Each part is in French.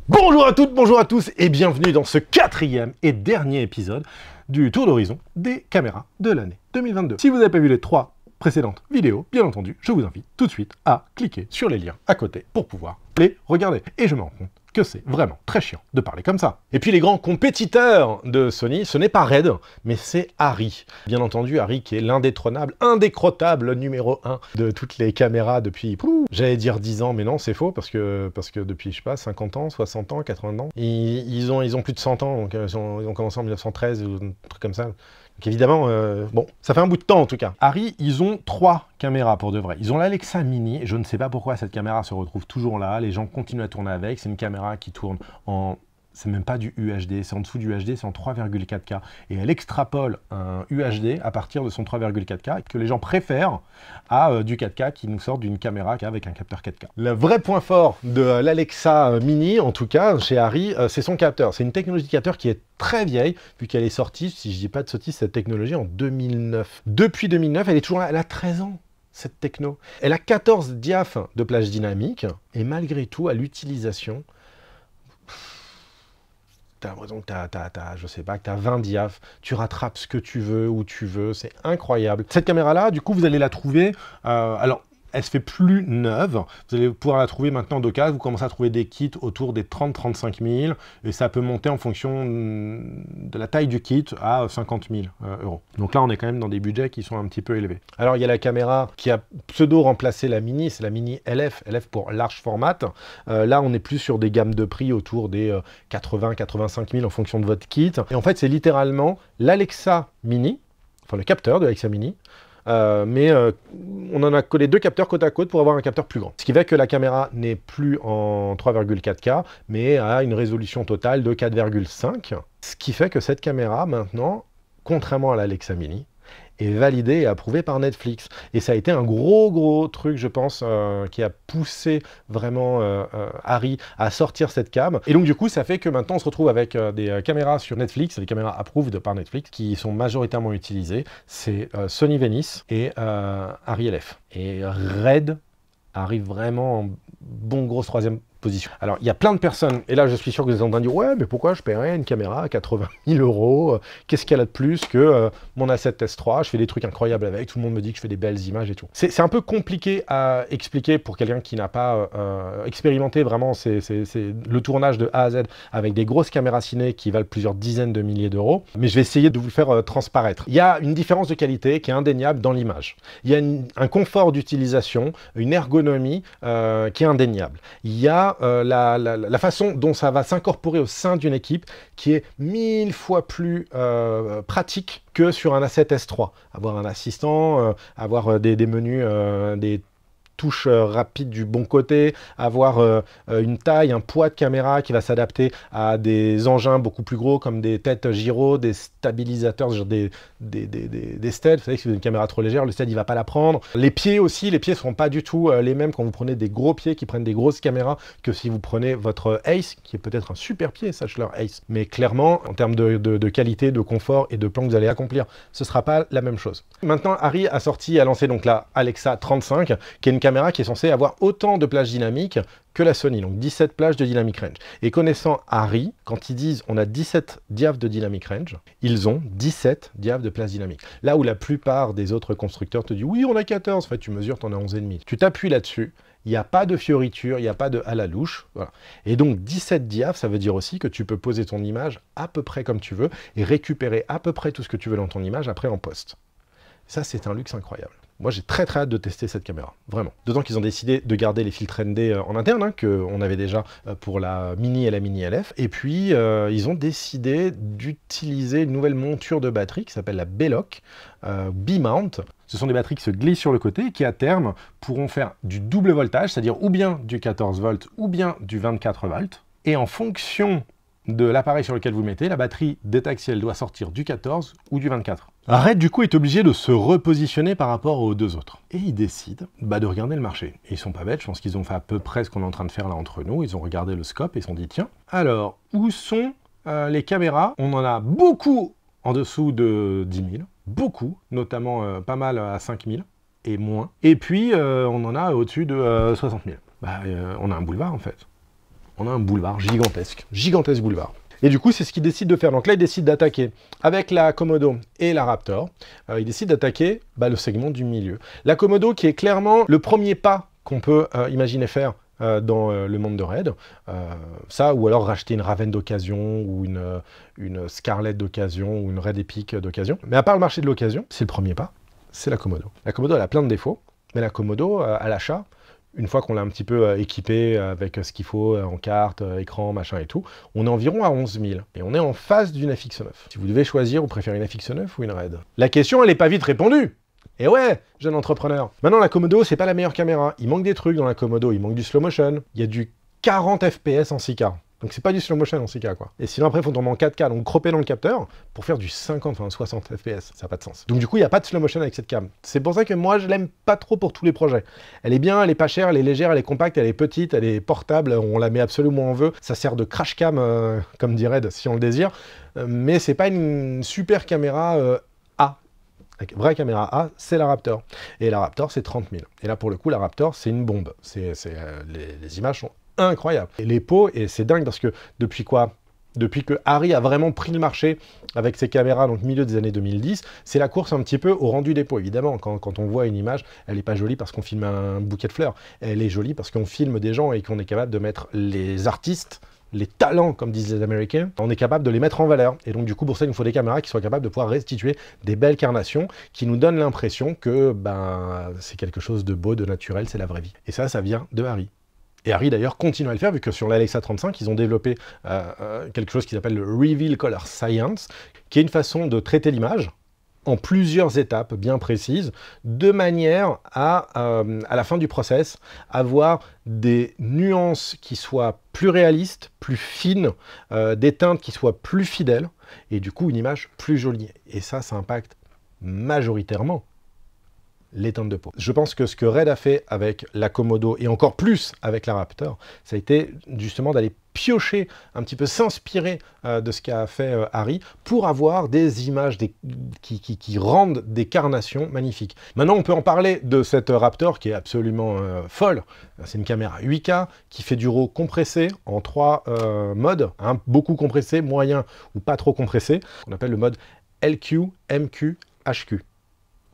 Bonjour à toutes, bonjour à tous et bienvenue dans ce quatrième et dernier épisode du tour d'horizon des caméras de l'année 2022. Si vous n'avez pas vu les 3 précédentes vidéos, bien entendu, je vous invite tout de suite à cliquer sur les liens à côté pour pouvoir les regarder. Et je me rends compte que c'est vraiment très chiant de parler comme ça. Et puis les grands compétiteurs de Sony, ce n'est pas Red, mais c'est Arri. Bien entendu, Arri qui est l'indétrônable, indécrottable numéro 1 de toutes les caméras depuis, j'allais dire 10 ans, mais non, c'est faux, parce que depuis, je sais pas, 50 ans, 60 ans, 80 ans, ils ont plus de 100 ans, donc ils ont commencé en 1913 ou un truc comme ça. Donc évidemment, bon, ça fait un bout de temps en tout cas. Arri, ils ont 3 caméras pour de vrai. Ils ont l'Alexa Mini, et je ne sais pas pourquoi cette caméra se retrouve toujours là, les gens continuent à tourner avec, c'est une caméra qui tourne en... C'est même pas du UHD, c'est en dessous du UHD, c'est en 3,4K. Et elle extrapole un UHD à partir de son 3,4K, que les gens préfèrent à du 4K qui nous sort d'une caméra avec un capteur 4K. Le vrai point fort de l'Alexa Mini, en tout cas, chez Arri, c'est son capteur. C'est une technologie de capteur qui est très vieille, vu qu'elle est sortie, si je dis pas de sottises, cette technologie en 2009. Depuis 2009, elle est toujours là, elle a 13 ans. Cette techno. Elle a 14 diaphes de plage dynamique, et malgré tout, à l'utilisation, t'as l'impression que je sais pas, que t'as 20 diaphes, tu rattrapes ce que tu veux, où tu veux, c'est incroyable. Cette caméra-là, du coup, vous allez la trouver, alors, elle se fait plus neuve, vous allez pouvoir la trouver maintenant d'occasion, vous commencez à trouver des kits autour des 30-35 000, et ça peut monter en fonction de la taille du kit à 50 000 euros. Donc là, on est quand même dans des budgets qui sont un petit peu élevés. Alors, il y a la caméra qui a pseudo-remplacé la Mini, c'est la Mini LF, LF pour large format. Là, on est plus sur des gammes de prix autour des 80-85 000 en fonction de votre kit. Et en fait, c'est littéralement l'Alexa Mini, enfin le capteur de l'Alexa Mini, on en a collé 2 capteurs côte à côte pour avoir un capteur plus grand. Ce qui fait que la caméra n'est plus en 3,4K, mais a une résolution totale de 4,5. Ce qui fait que cette caméra, maintenant, contrairement à l'Alexa Mini, est validée et approuvée par Netflix. Et ça a été un gros truc, je pense, qui a poussé vraiment Arri à sortir cette cam. Et donc du coup, ça fait que maintenant, on se retrouve avec des caméras sur Netflix, des caméras approved par Netflix, qui sont majoritairement utilisées. C'est Sony Venice et Arri LF. Et Red arrive vraiment en bon grosse 3e position. Alors, il y a plein de personnes, et là, je suis sûr que vous êtes en train de dire « Ouais, mais pourquoi je paierais une caméra à 80 000 euros? Qu'est-ce qu'elle a de plus que mon A7S3? Je fais des trucs incroyables avec, tout le monde me dit que je fais des belles images et tout. » C'est un peu compliqué à expliquer pour quelqu'un qui n'a pas expérimenté vraiment c'est le tournage de A à Z avec des grosses caméras ciné qui valent plusieurs dizaines de milliers d'euros, mais je vais essayer de vous le faire transparaître. Il y a une différence de qualité qui est indéniable dans l'image. Il y a un confort d'utilisation, une ergonomie qui est indéniable. Il y a la façon dont ça va s'incorporer au sein d'une équipe qui est 1000 fois plus pratique que sur un A7S3. Avoir un assistant, avoir des menus, des touches rapides du bon côté, avoir une taille, un poids de caméra qui va s'adapter à des engins beaucoup plus gros comme des têtes gyro, des stabilisateurs, genre des steads. Vous savez que si vous avez une caméra trop légère, le stead il va pas la prendre. Les pieds aussi, les pieds seront pas du tout les mêmes quand vous prenez des gros pieds qui prennent des grosses caméras que si vous prenez votre Ace, qui est peut-être un super pied, Sachtler Ace. Mais clairement, en termes de qualité, de confort et de plan que vous allez accomplir, ce sera pas la même chose. Maintenant, Arri a lancé donc la Alexa 35, qui est une caméra qui est censée avoir autant de plages dynamiques que la Sony, donc 17 plages de dynamic range. Et connaissant Arri, quand ils disent on a 17 diaphes de dynamic range, ils ont 17 diaphes de plage dynamique. Là où la plupart des autres constructeurs te disent oui on a 14, en fait tu mesures, t'en as 11,5. Tu t'appuies là-dessus, il n'y a pas de fioriture, il n'y a pas de à la louche. Voilà. Et donc 17 diaphes, ça veut dire aussi que tu peux poser ton image à peu près comme tu veux et récupérer à peu près tout ce que tu veux dans ton image après en post. Ça c'est un luxe incroyable. Moi, j'ai très hâte de tester cette caméra, vraiment. D'autant qu'ils ont décidé de garder les filtres ND en interne, hein, qu'on avait déjà pour la Mini et la Mini LF. Et puis, ils ont décidé d'utiliser une nouvelle monture de batterie qui s'appelle la B-Lock, B-Mount. Ce sont des batteries qui se glissent sur le côté et qui, à terme, pourront faire du double voltage, c'est-à-dire ou bien du 14 volts ou bien du 24 volts. Et en fonction de l'appareil sur lequel vous mettez, la batterie détecte si elle doit sortir du 14 ou du 24. Red, du coup, est obligé de se repositionner par rapport aux 2 autres. Et ils décident de regarder le marché. Et ils sont pas bêtes, je pense qu'ils ont fait à peu près ce qu'on est en train de faire là entre nous. Ils ont regardé le scope et ils se sont dit, tiens, alors, où sont les caméras? On en a beaucoup en dessous de 10 000, beaucoup, notamment pas mal à 5 000 et moins. Et puis, on en a au-dessus de 60 000. On a un boulevard, en fait. on a un boulevard gigantesque, gigantesque boulevard. Et du coup, c'est ce qu'il décide de faire. Donc là, il décide d'attaquer avec la Komodo et la Raptor. Il décide d'attaquer le segment du milieu. La Komodo qui est clairement le premier pas qu'on peut imaginer faire dans le monde de Red. Ça, ou alors racheter une Raven d'occasion, ou une Scarlet d'occasion, ou une Red Epic d'occasion. Mais à part le marché de l'occasion, c'est le premier pas, c'est la Komodo. La Komodo, elle a plein de défauts, mais la Komodo, à l'achat, une fois qu'on l'a un petit peu équipé avec ce qu'il faut en carte, écran, machin et tout, on est environ à 11 000. Et on est en face d'une FX9. Si vous devez choisir, vous préférez une FX9 ou une Red? La question, elle n'est pas vite répondue. Et ouais, jeune entrepreneur. Maintenant, la Komodo, c'est pas la meilleure caméra. Il manque des trucs dans la Komodo. Il manque du slow motion. Il y a du 40 FPS en 6K. Donc c'est pas du slow motion en 6K, quoi. Et sinon, après, il faut tomber en 4K, donc cropper dans le capteur, pour faire du 50, enfin 60 FPS. Ça n'a pas de sens. Donc du coup, il n'y a pas de slow motion avec cette cam. C'est pour ça que moi, je l'aime pas trop pour tous les projets. Elle est bien, elle est pas chère, elle est légère, elle est compacte, elle est petite, elle est portable, on la met absolument où on veut. Ça sert de crash cam, comme dirait Red, si on le désire. Mais c'est pas une super caméra A. La vraie caméra A, c'est la Raptor. Et la Raptor, c'est 30 000. Et là, pour le coup, la Raptor, c'est une bombe. Les images sont incroyables. Et les pots, et c'est dingue parce que depuis quoi? Depuis que Arri a vraiment pris le marché avec ses caméras, donc milieu des années 2010, c'est la course un petit peu au rendu des pots. Évidemment, quand on voit une image, elle n'est pas jolie parce qu'on filme un bouquet de fleurs. Elle est jolie parce qu'on filme des gens et qu'on est capable de mettre les artistes, les talents, comme disent les Américains, on est capable de les mettre en valeur. Et donc, du coup, pour ça, il nous faut des caméras qui soient capables de pouvoir restituer des belles carnations, qui nous donnent l'impression que c'est quelque chose de beau, de naturel, c'est la vraie vie. Et ça vient de Arri. Et Arri, d'ailleurs, continue à le faire, vu que sur l'Alexa 35, ils ont développé quelque chose qu'ils appellent le Reveal Color Science, qui est une façon de traiter l'image en plusieurs étapes bien précises, de manière à la fin du process, avoir des nuances qui soient plus réalistes, plus fines, des teintes qui soient plus fidèles, et du coup une image plus jolie. Et ça impacte majoritairement les teintes de peau. Je pense que ce que Red a fait avec la Komodo, et encore plus avec la Raptor, ça a été justement d'aller piocher, un petit peu s'inspirer de ce qu'a fait Arri, pour avoir des images qui rendent des carnations magnifiques. Maintenant, on peut en parler de cette Raptor qui est absolument folle. C'est une caméra 8K qui fait du RAW compressé en 3 modes, beaucoup compressé, moyen ou pas trop compressé. On appelle le mode LQ, MQ, HQ.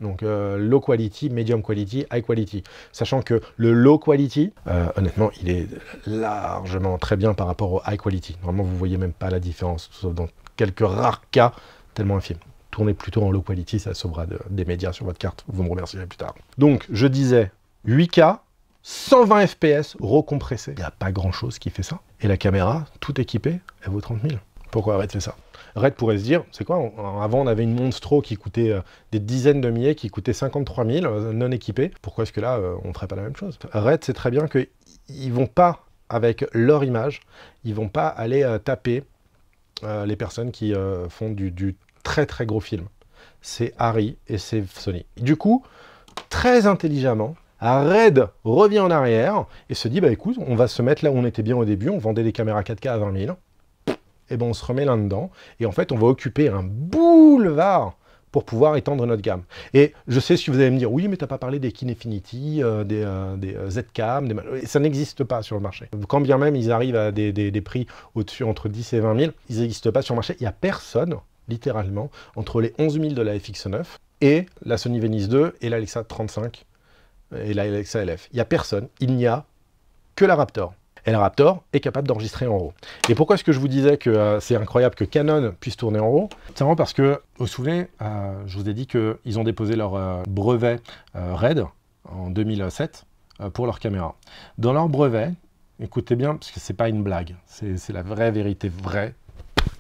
Donc low quality, medium quality, high quality. Sachant que le low quality, honnêtement, il est largement très bien par rapport au high quality. Normalement, vous ne voyez même pas la différence, sauf dans quelques rares cas, tellement infime. Tournez plutôt en low quality, ça sauvera des médias sur votre carte. Vous me remercierez plus tard. Donc, je disais 8K, 120 FPS, recompressé. Il n'y a pas grand-chose qui fait ça. Et la caméra, tout équipée, elle vaut 30 000. Pourquoi Red fait ça? Red pourrait se dire, c'est quoi, avant on avait une Monstro qui coûtait des dizaines de milliers, qui coûtait 53 000, non équipée. Pourquoi est-ce que là, on ne ferait pas la même chose? Red sait très bien qu'ils ne vont pas, avec leur image, ils ne vont pas aller taper les personnes qui font du très très gros film. C'est Arri et c'est Sony. Du coup, très intelligemment, Red revient en arrière et se dit, bah écoute, on va se mettre là où on était bien au début, on vendait des caméras 4K à 20 000. Et ben on se remet là-dedans, et en fait on va occuper un boulevard pour pouvoir étendre notre gamme. Et je sais ce que vous allez me dire, oui mais t'as pas parlé des Kinefinity, des Zcam, ça n'existe pas sur le marché. Quand bien même ils arrivent à des prix au-dessus entre 10 et 20 000, ils n'existent pas sur le marché, il n'y a personne, littéralement, entre les 11 000 de la FX9 et la Sony Venice 2 et l'Alexa 35 et la Alexa LF. Il n'y a personne, il n'y a que la Raptor. Et la Raptor est capable d'enregistrer en RAW. Et pourquoi est-ce que je vous disais que c'est incroyable que Canon puisse tourner en RAW? C'est vraiment parce que, vous vous souvenez, je vous ai dit qu'ils ont déposé leur brevet Red en 2007 pour leur caméra. Dans leur brevet, écoutez bien, parce que c'est pas une blague, c'est la vraie vérité, vraie.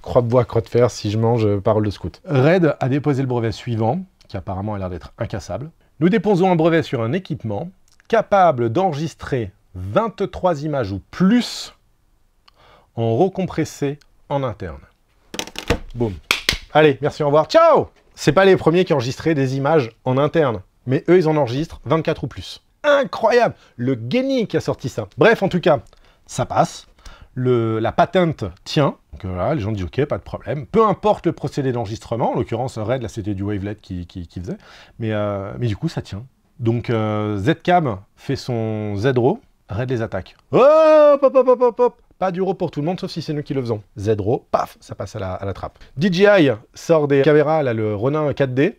Croix de bois, croix de fer, si je mange, parole de scout. Red a déposé le brevet suivant, qui apparemment a l'air d'être incassable. Nous déposons un brevet sur un équipement capable d'enregistrer 23 images ou plus en recompressé en interne. Boum. Allez, merci, au revoir. Ciao! C'est pas les premiers qui enregistraient des images en interne, mais eux, ils en enregistrent 24 ou plus. Incroyable! Le génie qui a sorti ça. Bref, en tout cas, ça passe. La patente tient. Donc voilà, les gens disent ok, pas de problème. Peu importe le procédé d'enregistrement, en l'occurrence, Red, là, c'était du wavelet qui faisait. Mais du coup, ça tient. Donc, Zcam fait son Z-RAW. Red les attaque. Hop, hop, hop, hop, hop, hop. Pas du RAW pour tout le monde, sauf si c'est nous qui le faisons. Z-RAW, paf, ça passe à la trappe. DJI sort des caméras, là, le Ronin 4D,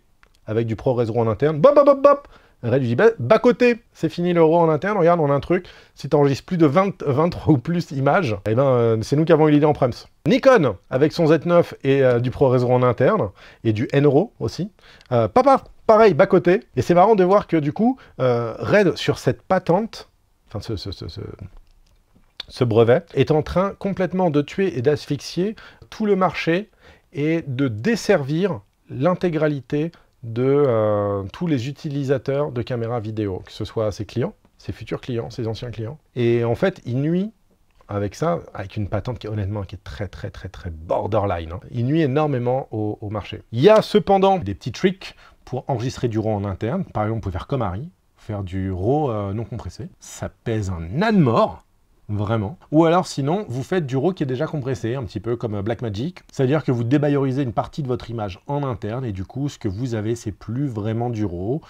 avec du ProRes RAW en interne. Bop, bop, bop, bop. Red lui dit, bas côté, c'est fini le RAW en interne, regarde, on a un truc, si tu enregistres plus de 23 ou plus images, eh ben, c'est nous qui avons eu l'idée en prems. Nikon, avec son Z9 et du ProRes RAW en interne, et du N-RAW aussi. Papa, pareil, bas côté, et c'est marrant de voir que du coup, Red, sur cette patente, enfin ce brevet, est en train complètement de tuer et d'asphyxier tout le marché et de desservir l'intégralité de tous les utilisateurs de caméras vidéo, que ce soit ses clients, ses futurs clients, ses anciens clients. Et en fait, il nuit avec ça, avec une patente qui honnêtement qui est très borderline. Hein. Il nuit énormément au marché. Il y a cependant des petits tricks pour enregistrer du RAW en interne. Par exemple, vous pouvez faire comme Harry, faire du RAW non compressé. Ça pèse un âne mort. Vraiment. Ou alors sinon, vous faites du RAW qui est déjà compressé, un petit peu comme Blackmagic. C'est-à-dire que vous débayorisez une partie de votre image en interne et du coup, ce que vous avez, c'est plus vraiment du RAW.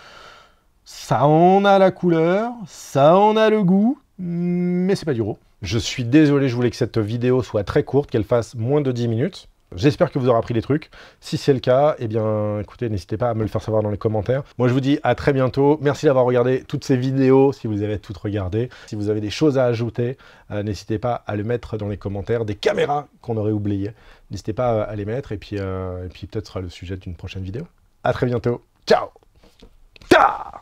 Ça en a la couleur, ça en a le goût, mais c'est pas du RAW. Je suis désolé, je voulais que cette vidéo soit très courte, qu'elle fasse moins de 10 minutes. J'espère que vous aurez appris des trucs. Si c'est le cas, eh bien, écoutez, n'hésitez pas à me le faire savoir dans les commentaires. Moi, je vous dis à très bientôt. Merci d'avoir regardé toutes ces vidéos, si vous avez toutes regardées. Si vous avez des choses à ajouter, n'hésitez pas à le mettre dans les commentaires. Des caméras qu'on aurait oubliées, n'hésitez pas à les mettre. Et puis peut-être ce sera le sujet d'une prochaine vidéo. À très bientôt. Ciao. Ciao.